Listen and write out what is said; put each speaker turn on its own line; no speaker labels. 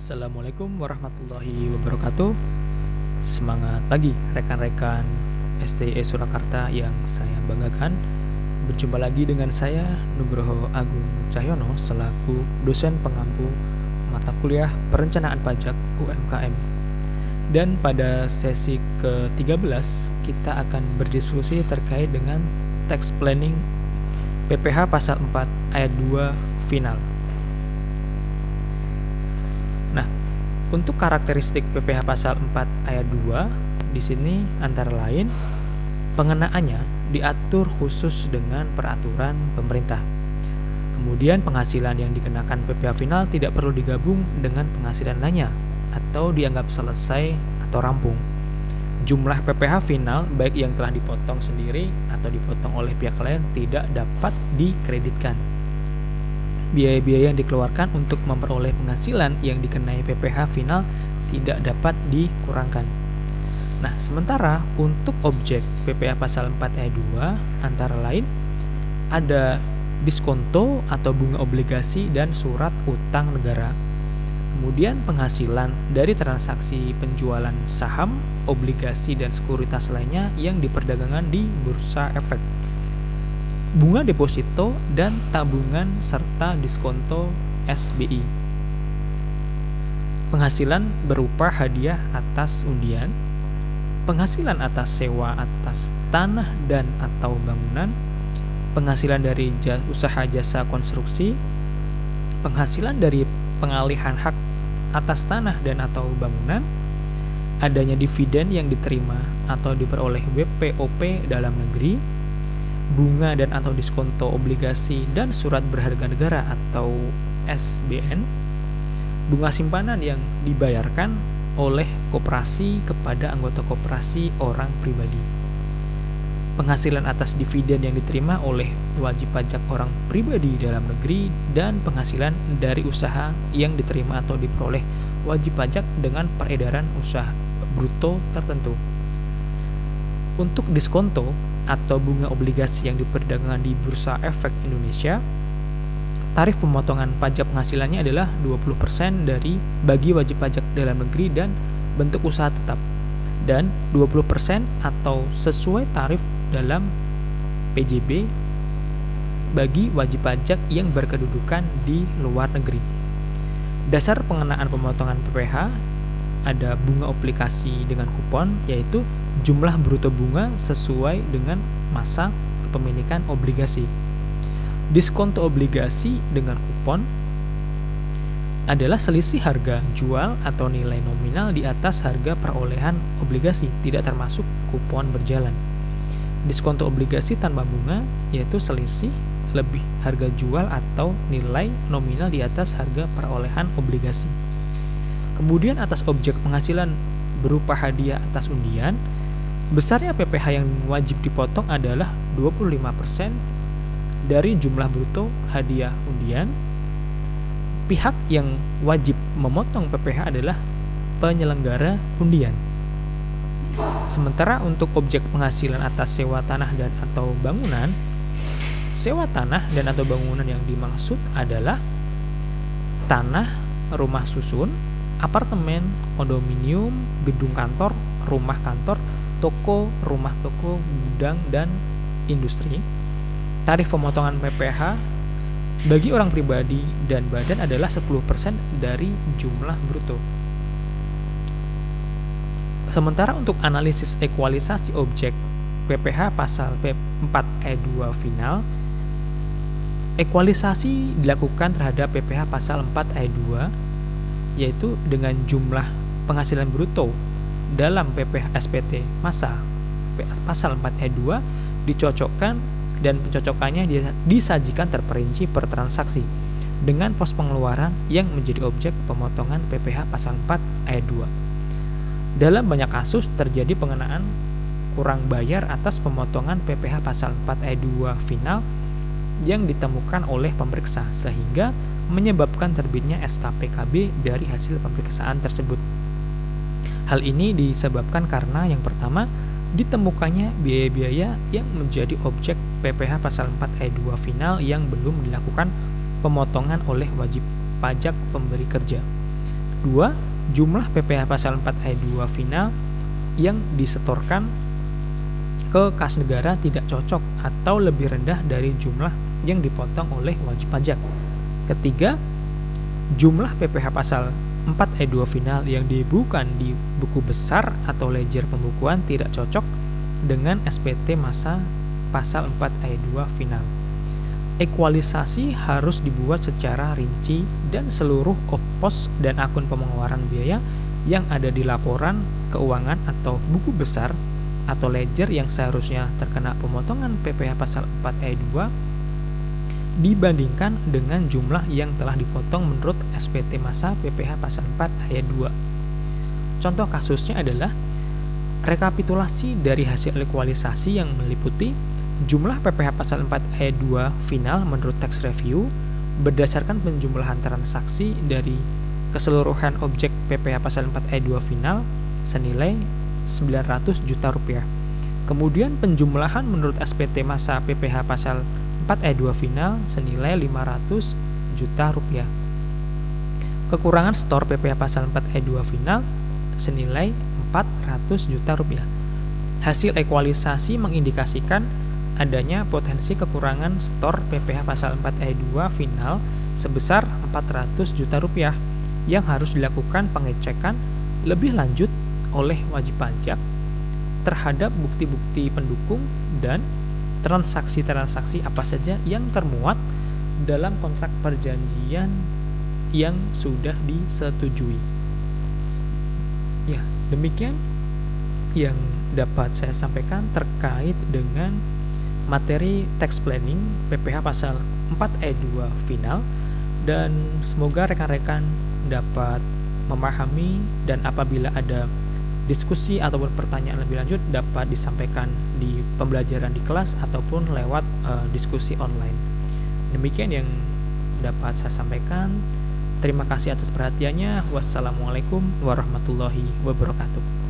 Assalamualaikum warahmatullahi wabarakatuh. Semangat pagi rekan-rekan STI Surakarta yang saya banggakan. Berjumpa lagi dengan saya Nugroho Agung Cahyono selaku dosen pengampu mata kuliah Perencanaan Pajak UMKM. Dan pada sesi ke-13 kita akan berdiskusi terkait dengan tax planning PPh pasal 4 ayat 2 final. Nah, untuk karakteristik PPh pasal 4 ayat 2 di sini antara lain pengenaannya diatur khusus dengan peraturan pemerintah. Kemudian penghasilan yang dikenakan PPh final tidak perlu digabung dengan penghasilan lainnya atau dianggap selesai atau rampung. Jumlah PPh final baik yang telah dipotong sendiri atau dipotong oleh pihak lain tidak dapat dikreditkan. Biaya-biaya yang dikeluarkan untuk memperoleh penghasilan yang dikenai PPh final tidak dapat dikurangkan. Nah, sementara untuk objek PPh pasal 4 ayat 2 antara lain ada diskonto atau bunga obligasi dan surat utang negara. Kemudian penghasilan dari transaksi penjualan saham, obligasi dan sekuritas lainnya yang diperdagangkan di bursa efek. Bunga deposito dan tabungan serta diskonto SBI. Penghasilan berupa hadiah atas undian, penghasilan atas sewa atas tanah dan atau bangunan, penghasilan dari usaha jasa konstruksi, penghasilan dari pengalihan hak atas tanah dan atau bangunan, adanya dividen yang diterima atau diperoleh WPOP dalam negeri, bunga dan atau diskonto obligasi dan surat berharga negara atau SBN, bunga simpanan yang dibayarkan oleh koperasi kepada anggota koperasi orang pribadi, penghasilan atas dividen yang diterima oleh wajib pajak orang pribadi dalam negeri, dan penghasilan dari usaha yang diterima atau diperoleh wajib pajak dengan peredaran usaha bruto tertentu. Untuk diskonto atau bunga obligasi yang diperdagangkan di Bursa Efek Indonesia, tarif pemotongan pajak penghasilannya adalah 20% dari bagi wajib pajak dalam negeri dan bentuk usaha tetap, dan 20% atau sesuai tarif dalam PJB bagi wajib pajak yang berkedudukan di luar negeri. Dasar pengenaan pemotongan PPh ada bunga obligasi dengan kupon, yaitu jumlah bruto bunga sesuai dengan masa kepemilikan obligasi. Diskonto obligasi dengan kupon adalah selisih harga jual atau nilai nominal di atas harga perolehan obligasi, tidak termasuk kupon berjalan. Diskonto obligasi tanpa bunga yaitu selisih lebih harga jual atau nilai nominal di atas harga perolehan obligasi. Kemudian atas objek penghasilan berupa hadiah atas undian, besarnya PPh yang wajib dipotong adalah 25% dari jumlah bruto hadiah undian. Pihak yang wajib memotong PPh adalah penyelenggara undian. Sementara untuk objek penghasilan atas sewa tanah dan atau bangunan, sewa tanah dan atau bangunan yang dimaksud adalah tanah, rumah susun, apartemen, kondominium, gedung kantor, rumah kantor, toko, rumah toko, gudang, dan industri. Tarif pemotongan PPh bagi orang pribadi dan badan adalah 10% dari jumlah bruto. Sementara untuk analisis ekualisasi objek PPh pasal 4 ayat 2 final, ekualisasi dilakukan terhadap PPh pasal 4 ayat 2 yaitu dengan jumlah penghasilan bruto dalam PPh SPT masa pasal 4 ayat 2 dicocokkan, dan pencocokannya disajikan terperinci per transaksi dengan pos pengeluaran yang menjadi objek pemotongan PPh pasal 4 ayat 2. Dalam banyak kasus terjadi pengenaan kurang bayar atas pemotongan PPh pasal 4 ayat 2 final yang ditemukan oleh pemeriksa sehingga menyebabkan terbitnya SKPKB dari hasil pemeriksaan tersebut. Hal ini disebabkan karena yang pertama, ditemukannya biaya-biaya yang menjadi objek PPh pasal 4 ayat 2 final yang belum dilakukan pemotongan oleh wajib pajak pemberi kerja. 2. Jumlah PPh pasal 4 ayat 2 final yang disetorkan ke kas negara tidak cocok atau lebih rendah dari jumlah yang dipotong oleh wajib pajak. Ketiga, jumlah PPh pasal 4 ayat 2 final yang dibukukan di buku besar atau ledger pembukuan tidak cocok dengan SPT masa pasal 4 ayat 2 final. Ekualisasi harus dibuat secara rinci dan seluruh pos dan akun pengeluaran biaya yang ada di laporan keuangan atau buku besar atau ledger yang seharusnya terkena pemotongan PPh pasal 4 ayat 2 dibandingkan dengan jumlah yang telah dipotong menurut SPT masa PPh pasal 4 ayat 2. Contoh kasusnya adalah rekapitulasi dari hasil ekualisasi yang meliputi jumlah PPh pasal 4 ayat 2 final menurut tax review berdasarkan penjumlahan transaksi dari keseluruhan objek PPh pasal 4 ayat 2 final senilai 900 juta rupiah. Kemudian penjumlahan menurut SPT masa PPh pasal 4 ayat 2 final senilai 500 juta rupiah. Kekurangan stor PPh pasal 4 ayat 2 final senilai 400 juta rupiah. Hasil ekualisasi mengindikasikan adanya potensi kekurangan stor PPh pasal 4 ayat 2 final sebesar 400 juta rupiah yang harus dilakukan pengecekan lebih lanjut oleh wajib pajak terhadap bukti-bukti pendukung dan transaksi-transaksi apa saja yang termuat dalam kontrak perjanjian yang sudah disetujui. Ya, demikian yang dapat saya sampaikan terkait dengan materi tax planning PPh pasal 4 ayat 2 final, dan semoga rekan-rekan dapat memahami, dan apabila ada diskusi ataupun pertanyaan lebih lanjut dapat disampaikan di pembelajaran di kelas ataupun lewat diskusi online. Demikian yang dapat saya sampaikan. Terima kasih atas perhatiannya. Wassalamualaikum warahmatullahi wabarakatuh.